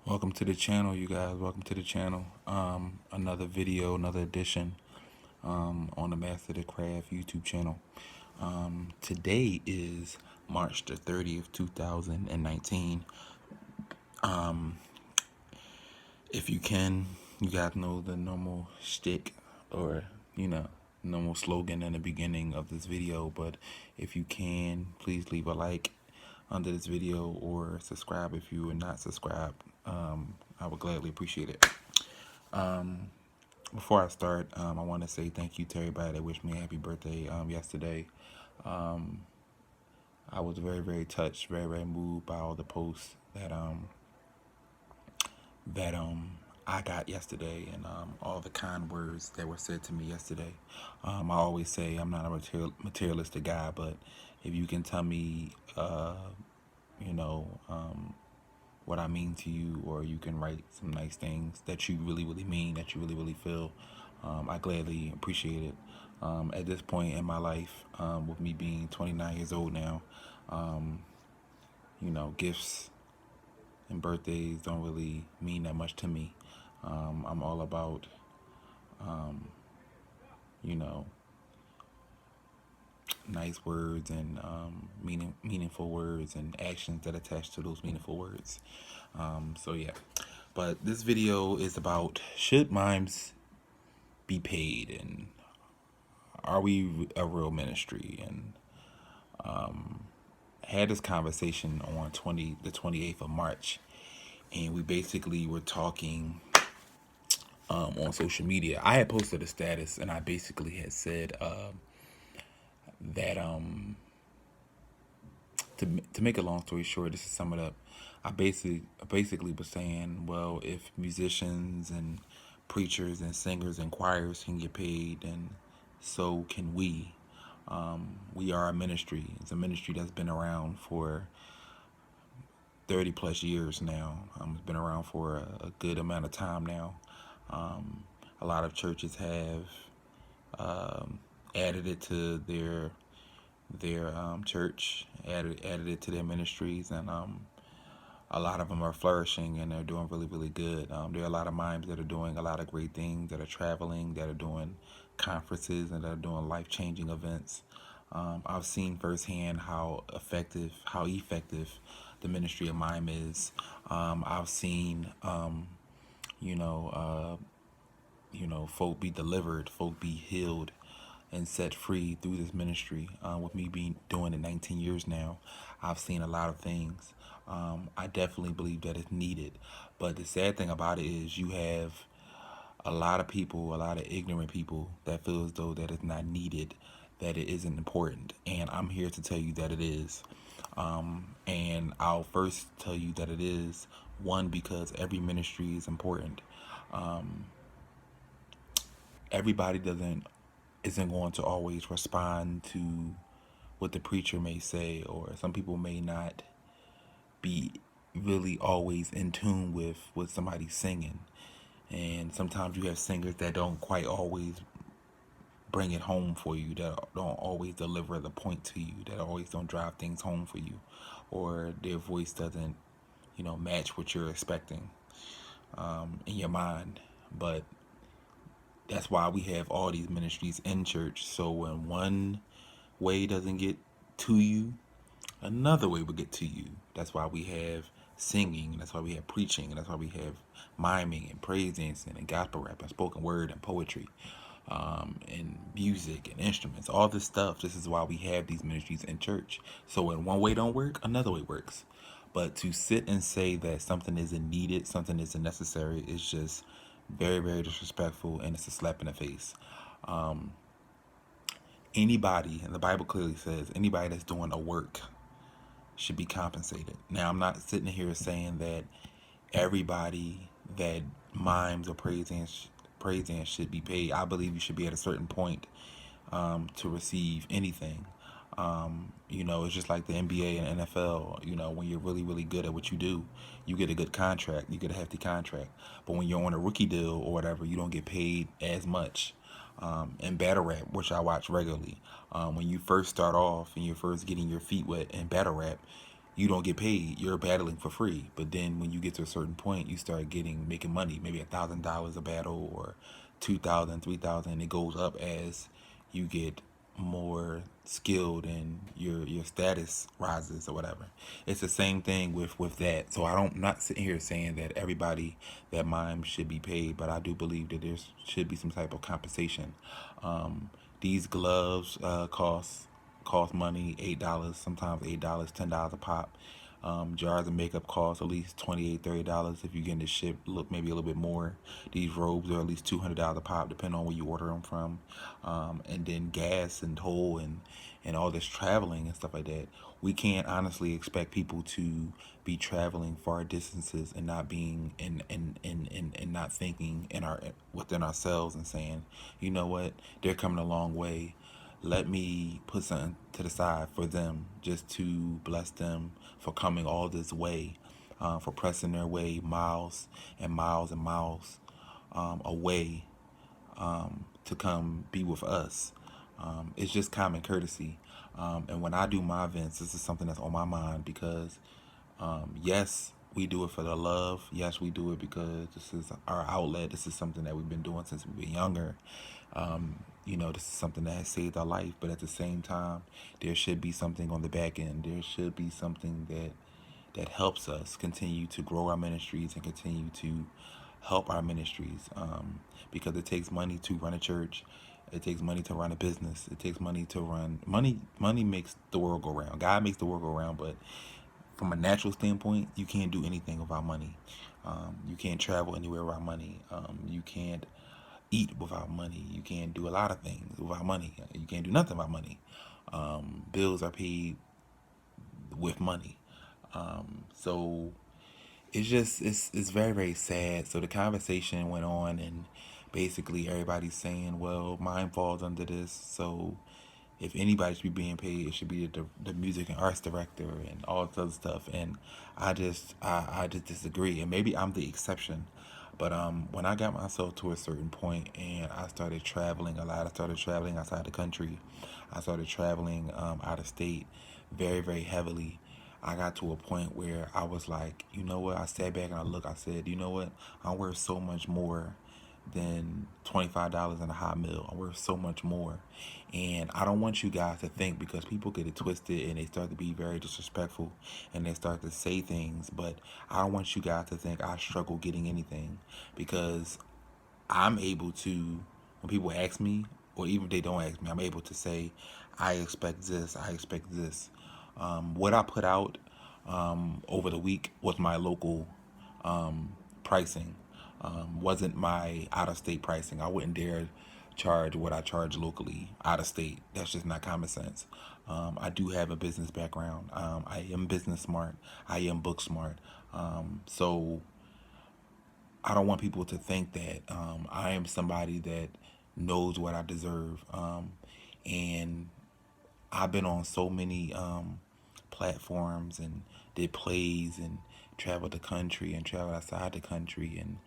Welcome to the channel, you guys. Welcome to the channel. Another video, another edition on the Master the Craft YouTube channel. Today is March the 30th, 2019. If you can, you guys know the normal shtick or, normal slogan in the beginning of this video. But if you can, please leave a like under this video or subscribe if you are not subscribed. I would gladly appreciate it. Before I start, I want to say thank you to everybody that wished me a happy birthday yesterday. I was very, very touched, very, very moved by all the posts that I got yesterday, and all the kind words that were said to me yesterday. I always say I'm not a materialistic guy, but if you can tell me, you know, what I mean to you, or you can write some nice things that you really, really mean, that you really, really feel, I gladly appreciate it. At this point in my life, with me being 29 years old now, gifts and birthdays don't really mean that much to me. I'm all about, you know, nice words and meaningful words and actions that attach to those meaningful words. So yeah, but this video is about, should mimes be paid, and are we a real ministry? And had this conversation on the 28th of March, and we basically were talking on social media. I had posted a status, and I basically had said that to make a long story short, just to sum it up, I basically was saying, well, if musicians and preachers and singers and choirs can get paid, then so can we. We are a ministry. It's a ministry that's been around for 30 plus years now. It's been around for a good amount of time now. A lot of churches have added it to their church, added it to their ministries, and a lot of them are flourishing and they're doing really, really good. There are a lot of mimes that are doing a lot of great things, that are traveling, that are doing conferences, and that are doing life-changing events. I've seen firsthand how effective the ministry of mime is. I've seen, folk be delivered, folk be healed and set free through this ministry. With me doing it 19 years now, I've seen a lot of things. I definitely believe that it's needed. But the sad thing about it is you have a lot of people, a lot of ignorant people that feel as though that it's not needed, that it isn't important. And I'm here to tell you that it is. And I'll first tell you that it is, one, because every ministry is important. Everybody isn't going to always respond to what the preacher may say, or some people may not be really always in tune with what somebody's singing. And sometimes you have singers that don't quite always bring it home for you, that don't always deliver the point to you, that always don't drive things home for you, or their voice doesn't, match what you're expecting in your mind. But that's why we have all these ministries in church. So when one way doesn't get to you, another way will get to you. That's why we have singing, that's why we have preaching, and that's why we have miming and praise dancing and gospel rap and spoken word and poetry, and music and instruments, all this stuff. This is why we have these ministries in church. So when one way don't work, another way works. But to sit and say that something isn't needed, something isn't necessary, is just very, very disrespectful, and it's a slap in the face. Anybody, and the Bible clearly says, anybody that's doing a work should be compensated. Now, I'm not sitting here saying that everybody that mimes or praise dance should be paid. I believe you should be at a certain point to receive anything. It's just like the NBA and NFL. When you're really, really good at what you do, you get a good contract, you get a hefty contract. But when you're on a rookie deal or whatever, you don't get paid as much. In battle rap, which I watch regularly, when you first start off and you're first getting your feet wet in battle rap, you don't get paid. You're battling for free. But then when you get to a certain point, you start making money, maybe $1,000 a battle, or 2,000, 3,000. And it goes up as you get more skilled and your status rises or whatever. It's the same thing with that. So I'm not sitting here saying that everybody that mimes should be paid, but I do believe that there should be some type of compensation. These gloves cost money, $8, sometimes $8, $10 a pop. Jars of makeup cost at least $28, $30. If you're getting the ship, look, maybe a little bit more. These robes are at least $200 a pop, depending on where you order them from. And then gas and toll and all this traveling and stuff like that. We can't honestly expect people to be traveling far distances and not being and not thinking in our within ourselves and saying, you know what, they're coming a long way. Let me put something to the side for them, just to bless them for coming all this way, for pressing their way miles and miles and miles away, to come be with us. It's just common courtesy. And when I do my events, this is something that's on my mind because, yes, we do it for the love. Yes, we do it because this is our outlet. This is something that we've been doing since we were younger. This is something that has saved our life. But at the same time, there should be something on the back end. There should be something that helps us continue to grow our ministries and continue to help our ministries, because it takes money to run a church. It takes money to run a business. It takes money to run money makes the world go round. God makes the world go round. But from a natural standpoint, you can't do anything without money. You can't travel anywhere without money. You can't eat without money. You can't do a lot of things without money. You can't do nothing without money. Bills are paid with money. So it's very, very sad. So the conversation went on, and basically everybody's saying, well, mine falls under this. So if anybody should be being paid, it should be the music and arts director and all this other stuff. And I just disagree. And maybe I'm the exception. But when I got myself to a certain point and I started traveling a lot, I started traveling outside the country. I started traveling out of state very, very heavily. I got to a point where I was like, you know what? I sat back and I said, you know what? I'm worth so much more than $25 in a hot meal. I'm worth so much more. And I don't want you guys to think, because people get it twisted and they start to be very disrespectful and they start to say things, but I don't want you guys to think I struggle getting anything, because I'm able to, when people ask me, or even if they don't ask me, I'm able to say, I expect this, I expect this. What I put out over the week was my local pricing, wasn't my out of state pricing. I wouldn't dare charge what I charge locally out of state. That's just not common sense. I do have a business background. I am business smart. I am book smart. So I don't want people to think that I am somebody that knows what I deserve. And I've been on so many platforms and did plays and traveled the country and traveled outside the country and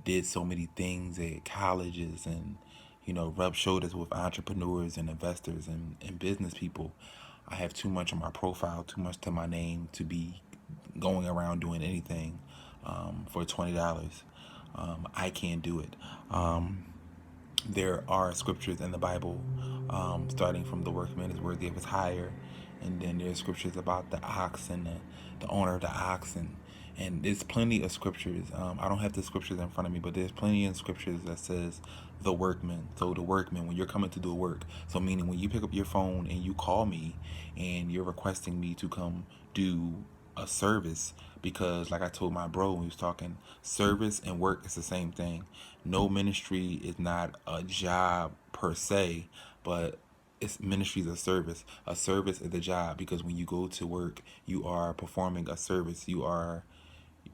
did so many things at colleges and rubbed shoulders with entrepreneurs and investors and business people. I have too much on my profile, too much to my name to be going around doing anything for $20. I can't do it. There are scriptures in the Bible, starting from the workman is worthy of his hire, and then there's scriptures about the ox and the owner of the ox, and there's plenty of scriptures. I don't have the scriptures in front of me, but there's plenty of scriptures that says the workman. So the workman, when you're coming to do work, so meaning when you pick up your phone and you call me and you're requesting me to come do a service, because like I told my bro when we was talking, service and work is the same thing. No ministry is not a job per se, but it's ministries of service. A service is a job, because when you go to work, you are performing a service. You are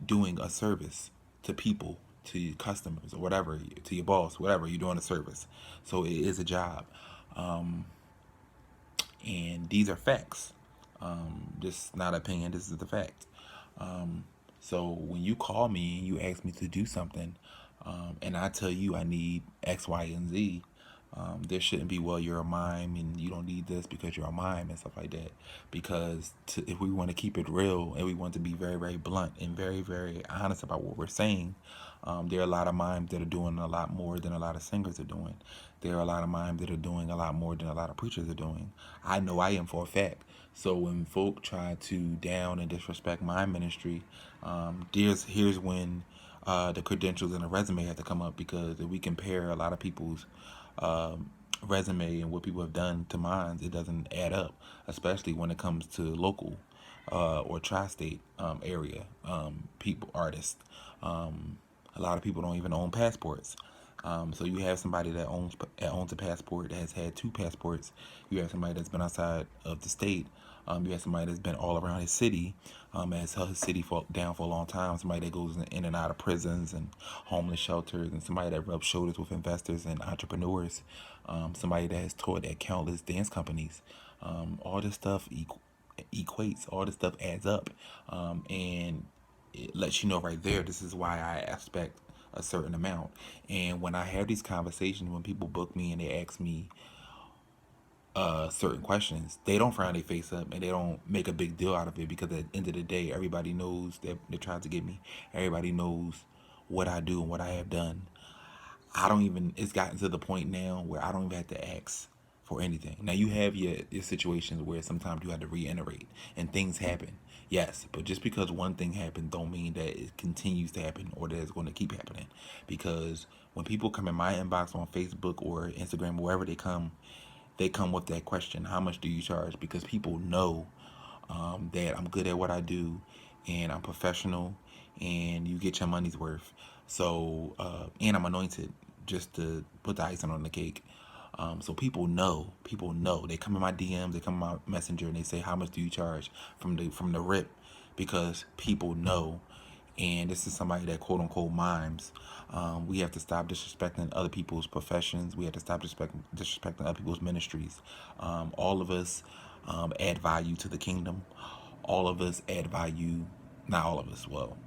doing a service to people, to your customers, or whatever, to your boss, whatever. You're doing a service. So it is a job. And these are facts. Just not opinion. This is the fact. So when you call me and you ask me to do something, and I tell you I need X, Y, and Z, There shouldn't be, well, you're a mime and you don't need this because you're a mime and stuff like that. Because if we want to keep it real and we want to be very, very blunt and very, very honest about what we're saying, there are a lot of mimes that are doing a lot more than a lot of singers are doing. There are a lot of mimes that are doing a lot more than a lot of preachers are doing. I know I am for a fact. So when folk try to down and disrespect my ministry, here's when the credentials and the resume have to come up, because if we compare a lot of people's resume and what people have done to mine, it doesn't add up, especially when it comes to local or tri-state area people, artists. A lot of people don't even own passports. So you have somebody that owns a passport, that has had two passports. You have somebody that's been outside of the state. You have somebody that's been all around his city, has held his city down for a long time. Somebody that goes in and out of prisons and homeless shelters, and somebody that rubs shoulders with investors and entrepreneurs. Somebody that has taught at countless dance companies. All this stuff equates. All this stuff adds up, and it lets you know right there. This is why I expect a certain amount. And when I have these conversations, when people book me and they ask me certain questions, they don't frown their face up and they don't make a big deal out of it, because at the end of the day, everybody knows that they tried to get me. Everybody knows what I do and what I have done. I don't even, it's gotten to the point now where I don't even have to ask for anything. Now you have your situations where sometimes you have to reiterate and things happen. Yes, but just because one thing happened don't mean that it continues to happen or that it's going to keep happening. Because when people come in my inbox on Facebook or Instagram, wherever they come with that question: how much do you charge? Because people know that I'm good at what I do and I'm professional, and you get your money's worth. So, and I'm anointed, just to put the icing on the cake. So people know. They come in my DMs, they come in my messenger, and they say, "How much do you charge?" From the rip, because people know. And this is somebody that quote unquote mimes. We have to stop disrespecting other people's professions. We have to stop disrespecting other people's ministries. All of us add value to the kingdom. All of us add value. Not all of us. Well,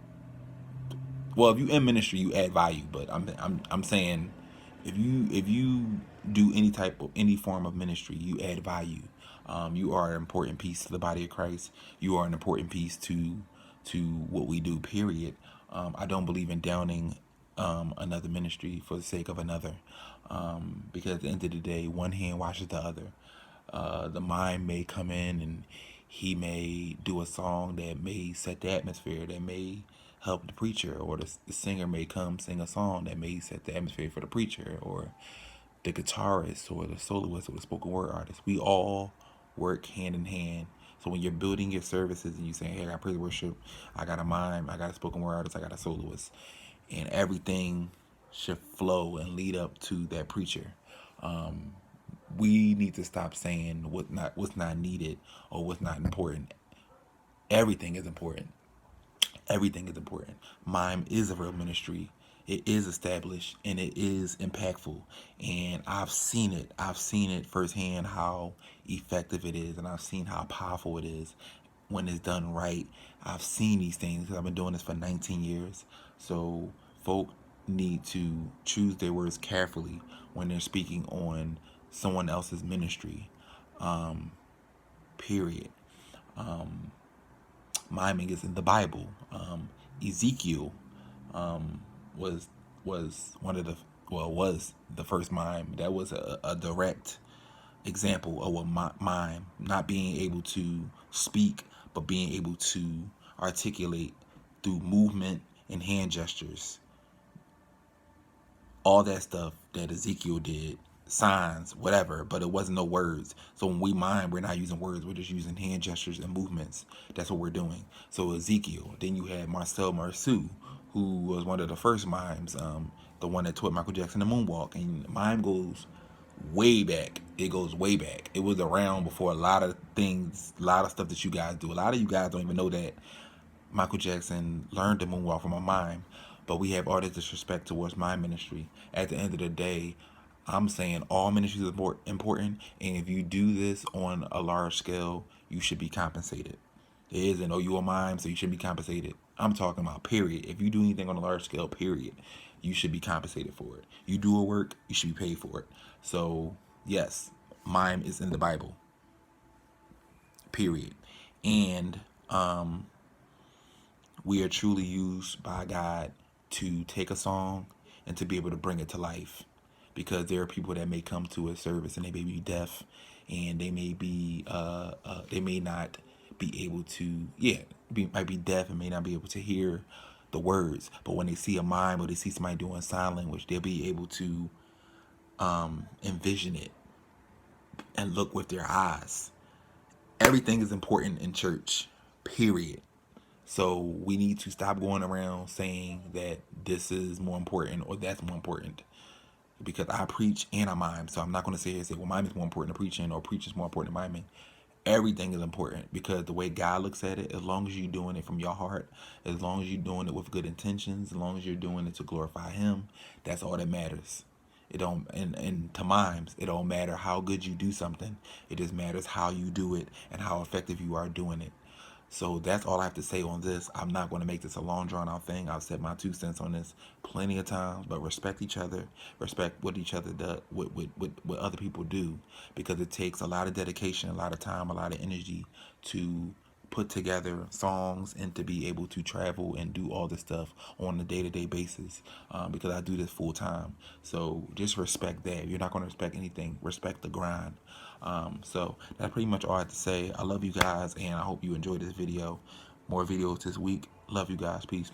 if you in ministry, you add value. But I'm saying, if you do any form of ministry, you add value. You are an important piece to the body of Christ. You are an important piece to what we do. Period. I don't believe in downing another ministry for the sake of another, because at the end of the day, one hand washes the other. The mime may come in and he may do a song that may set the atmosphere, that may help the preacher, or the singer may come sing a song that may set the atmosphere for the preacher, or the guitarist or the soloist or the spoken word artist. We all work hand in hand. So when you're building your services and you say, "Hey, I got praise worship, I got a mime, I got a spoken word artist, I got a soloist," and everything should flow and lead up to that preacher. We need to stop saying what's not needed or what's not important. Everything is important. Everything is important. Mime is a real ministry. It is established and it is impactful. And I've seen it. I've seen it firsthand how effective it is, and I've seen how powerful it is when it's done right. I've seen these things because I've been doing this for 19 years. So folk need to choose their words carefully when they're speaking on someone else's ministry. Period. Miming is in the Bible. Ezekiel was one of the was the first mime. That was a direct example of what mime, not being able to speak, but being able to articulate through movement and hand gestures, all that stuff that Ezekiel did, signs, whatever, but it wasn't no words. So when we mime, we're not using words, we're just using hand gestures and movements. That's what we're doing. So Ezekiel, then you had Marcel Marceau, who was one of the first mimes, the one that taught Michael Jackson the moonwalk. And mime goes way back. It goes way back. It was around before a lot of things, a lot of stuff that you guys do. A lot of you guys don't even know that Michael Jackson learned the moonwalk from a mime, but we have all this disrespect towards my ministry. At the end of the day, I'm saying all ministries are more important, and if you do this on a large scale, you should be compensated. There isn't, oh, you a mime, so you shouldn't be compensated. I'm talking about period. If you do anything on a large scale, period, you should be compensated for it. You do a work, you should be paid for it. So yes, mime is in the Bible, period. And we are truly used by God to take a song and to be able to bring it to life. Because there are people that may come to a service and they may be deaf, and they may not be able to, might be deaf and may not be able to hear the words. But when they see a mime or they see somebody doing sign language, they'll be able to envision it and look with their eyes. Everything is important in church, period. So we need to stop going around saying that this is more important or that's more important. Because I preach and I mime. So I'm not going to sit here and say, well, mime is more important than preaching or preaching is more important than miming. Everything is important because the way God looks at it, as long as you're doing it from your heart, as long as you're doing it with good intentions, as long as you're doing it to glorify Him, that's all that matters. It don't, and to mimes, it don't matter how good you do something. It just matters how you do it and how effective you are doing it. So that's all I have to say on this. I'm not going to make this a long drawn out thing. I've said my 2 cents on this plenty of times, but respect each other, respect what each other does, what other people do, because it takes a lot of dedication, a lot of time, a lot of energy to put together songs and to be able to travel and do all this stuff on a day-to-day basis, because I do this full time. So just respect that. If you're not going to respect anything, respect the grind. So that's pretty much all I have to say. I love you guys, and I hope you enjoyed this video. More videos this week. Love you guys. Peace.